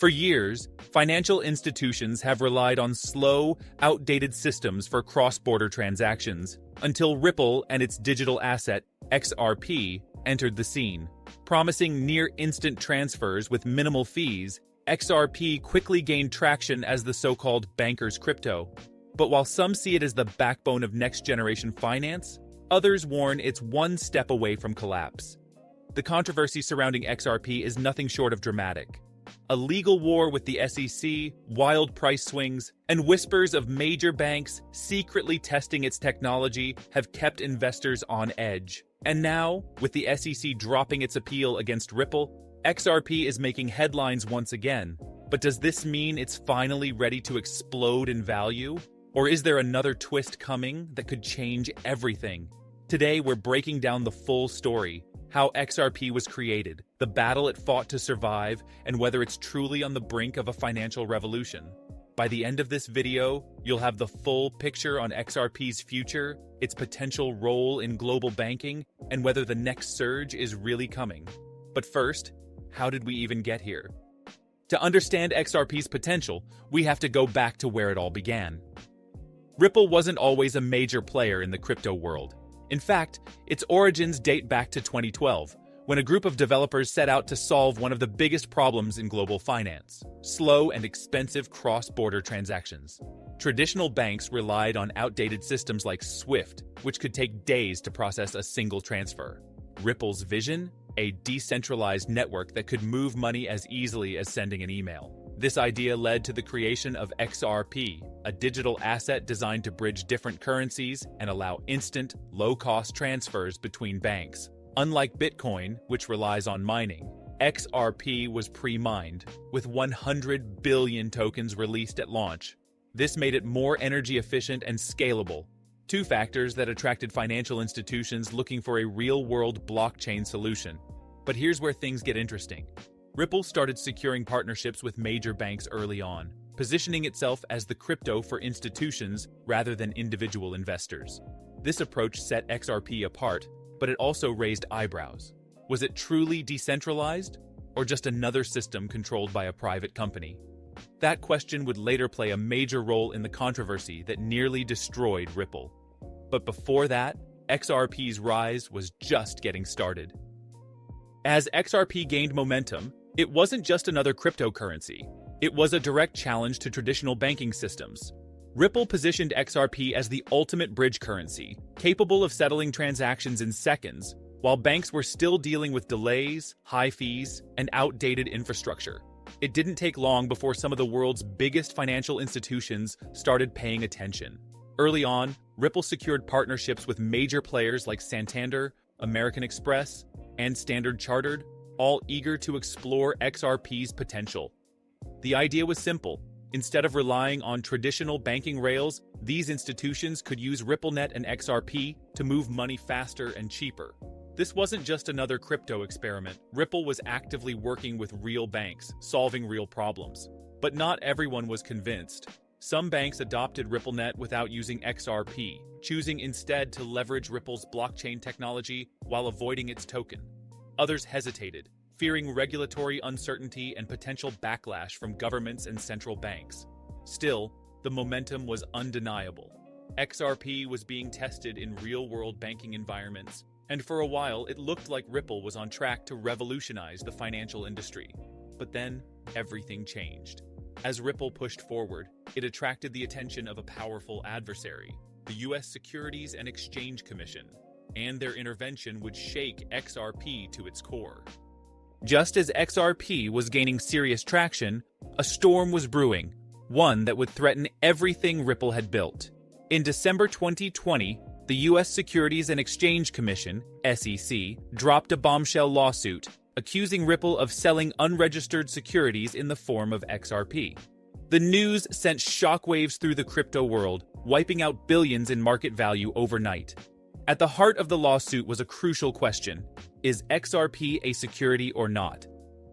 For years, financial institutions have relied on slow, outdated systems for cross-border transactions, until Ripple and its digital asset, XRP, entered the scene. Promising near-instant transfers with minimal fees, XRP quickly gained traction as the so-called banker's crypto. But while some see it as the backbone of next-generation finance, others warn it's one step away from collapse. The controversy surrounding XRP is nothing short of dramatic. A legal war with the SEC, wild price swings, and whispers of major banks secretly testing its technology have kept investors on edge. And now, with the SEC dropping its appeal against Ripple, XRP is making headlines once again. But does this mean it's finally ready to explode in value? Or is there another twist coming that could change everything? Today, we're breaking down the full story: how XRP was created, the battle it fought to survive, and whether it's truly on the brink of a financial revolution. By the end of this video, you'll have the full picture on XRP's future, its potential role in global banking, and whether the next surge is really coming. But first, how did we even get here? To understand XRP's potential, we have to go back to where it all began. Ripple wasn't always a major player in the crypto world. In fact, its origins date back to 2012, when a group of developers set out to solve one of the biggest problems in global finance: slow and expensive cross-border transactions. Traditional banks relied on outdated systems like SWIFT, which could take days to process a single transfer. Ripple's vision? A decentralized network that could move money as easily as sending an email. This idea led to the creation of XRP, a digital asset designed to bridge different currencies and allow instant, low-cost transfers between banks. Unlike Bitcoin, which relies on mining, XRP was pre-mined, with 100 billion tokens released at launch. This made it more energy efficient and scalable, two factors that attracted financial institutions looking for a real-world blockchain solution. But here's where things get interesting. Ripple started securing partnerships with major banks early on, positioning itself as the crypto for institutions rather than individual investors. This approach set XRP apart, but it also raised eyebrows. Was it truly decentralized, or just another system controlled by a private company? That question would later play a major role in the controversy that nearly destroyed Ripple. But before that, XRP's rise was just getting started. As XRP gained momentum, it wasn't just another cryptocurrency. It was a direct challenge to traditional banking systems. Ripple positioned XRP as the ultimate bridge currency, capable of settling transactions in seconds, while banks were still dealing with delays, high fees, and outdated infrastructure. It didn't take long before some of the world's biggest financial institutions started paying attention. Early on, Ripple secured partnerships with major players like Santander, American Express, and Standard Chartered, all eager to explore XRP's potential. The idea was simple. Instead of relying on traditional banking rails, these institutions could use RippleNet and XRP to move money faster and cheaper. This wasn't just another crypto experiment. Ripple was actively working with real banks, solving real problems. But not everyone was convinced. Some banks adopted RippleNet without using XRP, choosing instead to leverage Ripple's blockchain technology while avoiding its token. Others hesitated, fearing regulatory uncertainty and potential backlash from governments and central banks. Still, the momentum was undeniable. XRP was being tested in real-world banking environments, and for a while it looked like Ripple was on track to revolutionize the financial industry. But then, everything changed. As Ripple pushed forward, it attracted the attention of a powerful adversary, the U.S. Securities and Exchange Commission, and their intervention would shake XRP to its core. Just as XRP was gaining serious traction, a storm was brewing, one that would threaten everything Ripple had built. In December 2020, the U.S. Securities and Exchange Commission, SEC, dropped a bombshell lawsuit, accusing Ripple of selling unregistered securities in the form of XRP. The news sent shockwaves through the crypto world, wiping out billions in market value overnight. At the heart of the lawsuit was a crucial question: is XRP a security or not?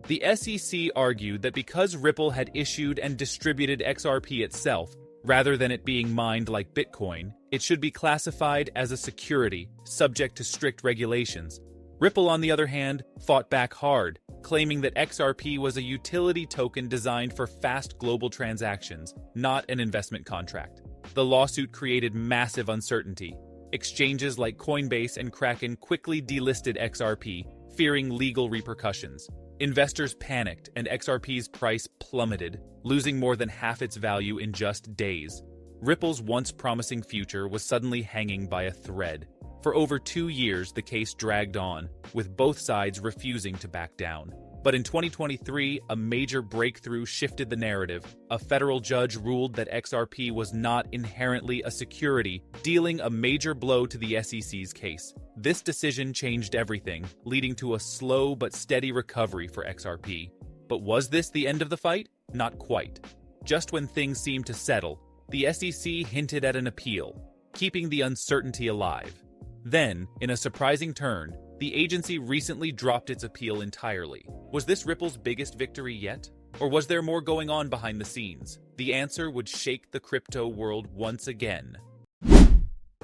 The SEC argued that because Ripple had issued and distributed XRP itself, rather than it being mined like Bitcoin, it should be classified as a security, subject to strict regulations. Ripple, on the other hand, fought back hard, claiming that XRP was a utility token designed for fast global transactions, not an investment contract. The lawsuit created massive uncertainty. Exchanges like Coinbase and Kraken quickly delisted XRP, fearing legal repercussions. Investors panicked and XRP's price plummeted, losing more than half its value in just days. Ripple's once promising future was suddenly hanging by a thread. For over 2 years, the case dragged on, with both sides refusing to back down. But in 2023, a major breakthrough shifted the narrative. A federal judge ruled that XRP was not inherently a security, dealing a major blow to the SEC's case. This decision changed everything, leading to a slow but steady recovery for XRP. But was this the end of the fight? Not quite. Just when things seemed to settle, the SEC hinted at an appeal, keeping the uncertainty alive. Then, in a surprising turn, the agency recently dropped its appeal entirely. Was this Ripple's biggest victory yet? Or was there more going on behind the scenes? The answer would shake the crypto world once again.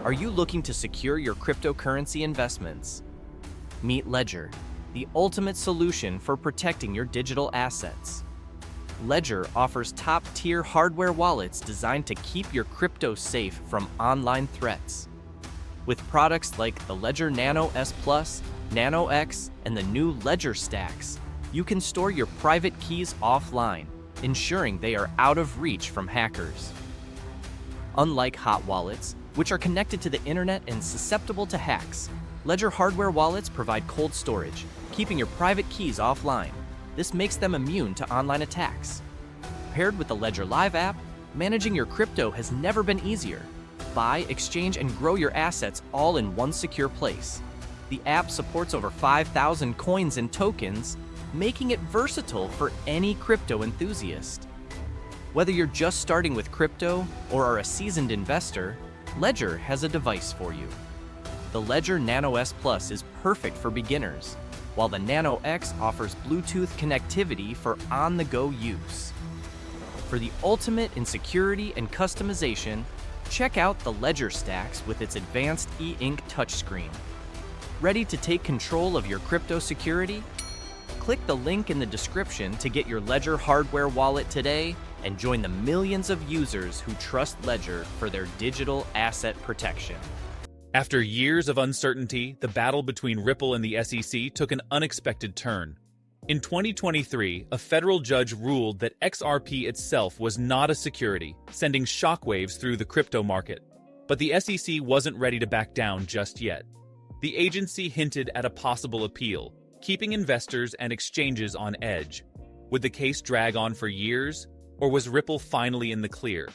Are you looking to secure your cryptocurrency investments? Meet Ledger, the ultimate solution for protecting your digital assets. Ledger offers top-tier hardware wallets designed to keep your crypto safe from online threats. With products like the Ledger Nano S Plus, Nano X, and the new Ledger Stacks, you can store your private keys offline, ensuring they are out of reach from hackers. Unlike hot wallets, which are connected to the internet and susceptible to hacks, Ledger hardware wallets provide cold storage, keeping your private keys offline. This makes them immune to online attacks. Paired with the Ledger Live app, managing your crypto has never been easier. Buy, exchange, and grow your assets all in one secure place. The app supports over 5,000 coins and tokens, making it versatile for any crypto enthusiast. Whether you're just starting with crypto or are a seasoned investor, Ledger has a device for you. The Ledger Nano S Plus is perfect for beginners, while the Nano X offers Bluetooth connectivity for on-the-go use. For the ultimate in security and customization, check out the Ledger Stacks with its advanced e-ink touchscreen. Ready to take control of your crypto security? Click the link in the description to get your Ledger hardware wallet today and join the millions of users who trust Ledger for their digital asset protection. After years of uncertainty, the battle between Ripple and the SEC took an unexpected turn. In 2023, a federal judge ruled that XRP itself was not a security, sending shockwaves through the crypto market. But the SEC wasn't ready to back down just yet. The agency hinted at a possible appeal, keeping investors and exchanges on edge. Would the case drag on for years, or was Ripple finally in the clear?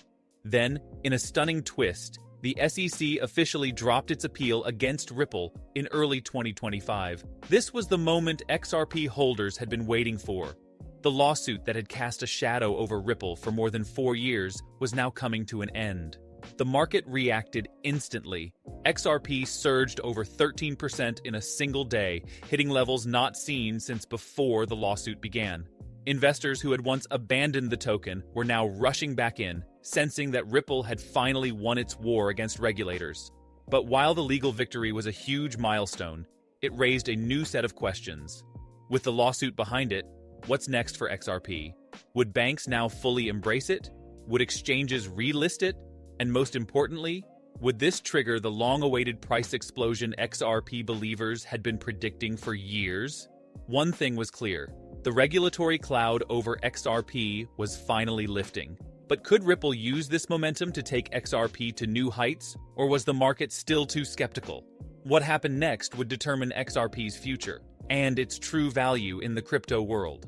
Then, in a stunning twist, the SEC officially dropped its appeal against Ripple in early 2025. This was the moment XRP holders had been waiting for. The lawsuit that had cast a shadow over Ripple for more than 4 years was now coming to an end. The market reacted instantly. XRP surged over 13% in a single day, hitting levels not seen since before the lawsuit began. Investors who had once abandoned the token were now rushing back in, sensing that Ripple had finally won its war against regulators. But while the legal victory was a huge milestone, it raised a new set of questions. With the lawsuit behind it, what's next for XRP? Would banks now fully embrace it? Would exchanges relist it? And most importantly, would this trigger the long-awaited price explosion XRP believers had been predicting for years? One thing was clear. The regulatory cloud over XRP was finally lifting. But could Ripple use this momentum to take XRP to new heights, or was the market still too skeptical? What happened next would determine XRP's future and its true value in the crypto world.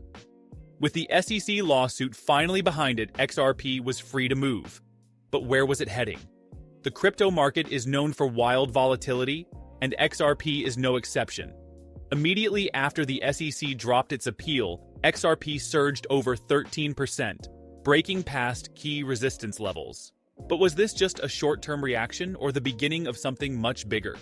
With the SEC lawsuit finally behind it, XRP was free to move. But where was it heading? The crypto market is known for wild volatility, and XRP is no exception. Immediately after the SEC dropped its appeal, XRP surged over 13%, breaking past key resistance levels. But was this just a short-term reaction or the beginning of something much bigger?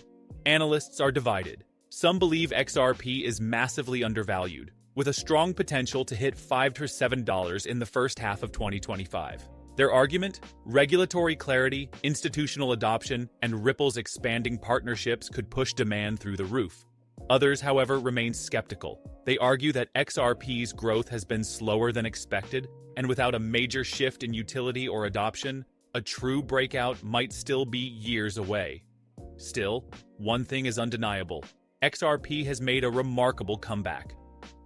Analysts are divided. Some believe XRP is massively undervalued, with a strong potential to hit $5 to $7 in the first half of 2025. Their argument? Regulatory clarity, institutional adoption, and Ripple's expanding partnerships could push demand through the roof. Others, however, remain skeptical. They argue that XRP's growth has been slower than expected, and without a major shift in utility or adoption, a true breakout might still be years away. Still, one thing is undeniable. XRP has made a remarkable comeback.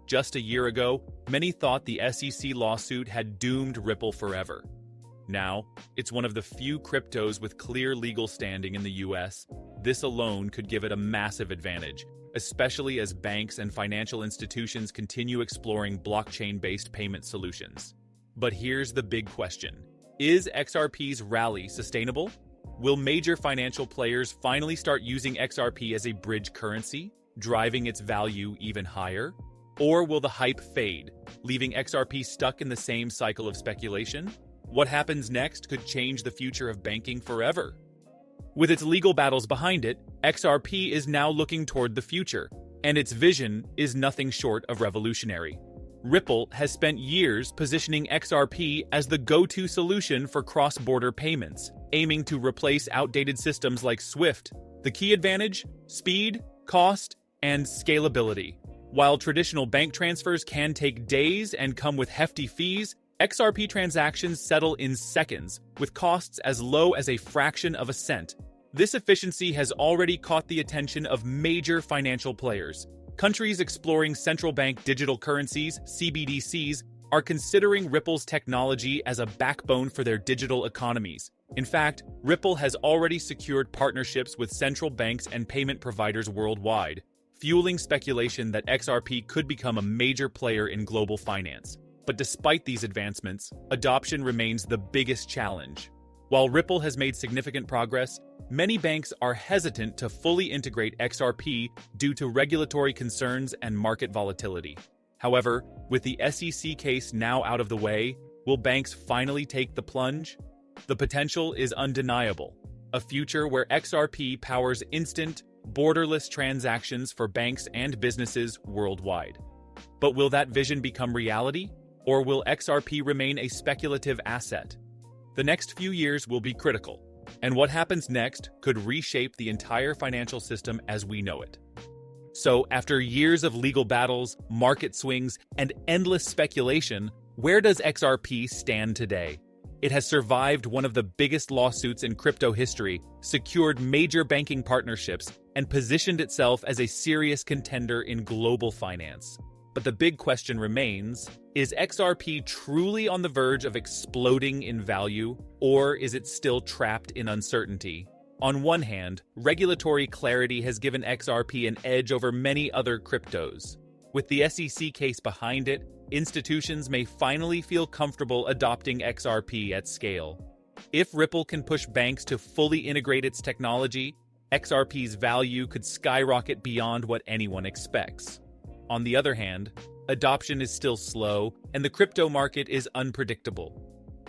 Just a year ago, many thought the SEC lawsuit had doomed Ripple forever. Now, it's one of the few cryptos with clear legal standing in the US. This alone could give it a massive advantage, especially as banks and financial institutions continue exploring blockchain-based payment solutions. But here's the big question. Is XRP's rally sustainable? Will major financial players finally start using XRP as a bridge currency, driving its value even higher? Or will the hype fade, leaving XRP stuck in the same cycle of speculation? What happens next could change the future of banking forever. With its legal battles behind it, XRP is now looking toward the future, and its vision is nothing short of revolutionary. Ripple has spent years positioning XRP as the go-to solution for cross-border payments, aiming to replace outdated systems like SWIFT. The key advantage? Speed, cost, and scalability. While traditional bank transfers can take days and come with hefty fees, XRP transactions settle in seconds, with costs as low as a fraction of a cent. This efficiency has already caught the attention of major financial players. Countries exploring central bank digital currencies, CBDCs, are considering Ripple's technology as a backbone for their digital economies. In fact, Ripple has already secured partnerships with central banks and payment providers worldwide, fueling speculation that XRP could become a major player in global finance. But despite these advancements, adoption remains the biggest challenge. While Ripple has made significant progress, many banks are hesitant to fully integrate XRP due to regulatory concerns and market volatility. However, with the SEC case now out of the way, will banks finally take the plunge? The potential is undeniable. A future where XRP powers instant, borderless transactions for banks and businesses worldwide. But will that vision become reality? Or will XRP remain a speculative asset? The next few years will be critical, and what happens next could reshape the entire financial system as we know it. So, after years of legal battles, market swings, and endless speculation, where does XRP stand today? It has survived one of the biggest lawsuits in crypto history, secured major banking partnerships, and positioned itself as a serious contender in global finance. But the big question remains, is XRP truly on the verge of exploding in value, or is it still trapped in uncertainty? On one hand, regulatory clarity has given XRP an edge over many other cryptos. With the SEC case behind it, institutions may finally feel comfortable adopting XRP at scale. If Ripple can push banks to fully integrate its technology, XRP's value could skyrocket beyond what anyone expects. On the other hand, adoption is still slow, and the crypto market is unpredictable.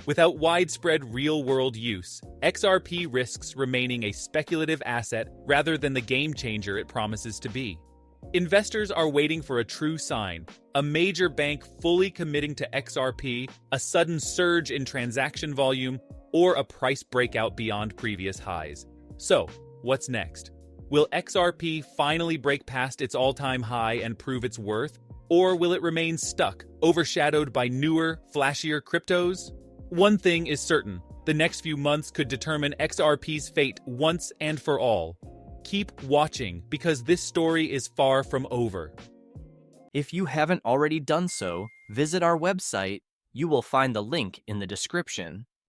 Without widespread real-world use, XRP risks remaining a speculative asset rather than the game-changer it promises to be. Investors are waiting for a true sign, a major bank fully committing to XRP, a sudden surge in transaction volume, or a price breakout beyond previous highs. So, what's next? Will XRP finally break past its all-time high and prove its worth? Or will it remain stuck, overshadowed by newer, flashier cryptos? One thing is certain, the next few months could determine XRP's fate once and for all. Keep watching, because this story is far from over. If you haven't already done so, visit our website. You will find the link in the description.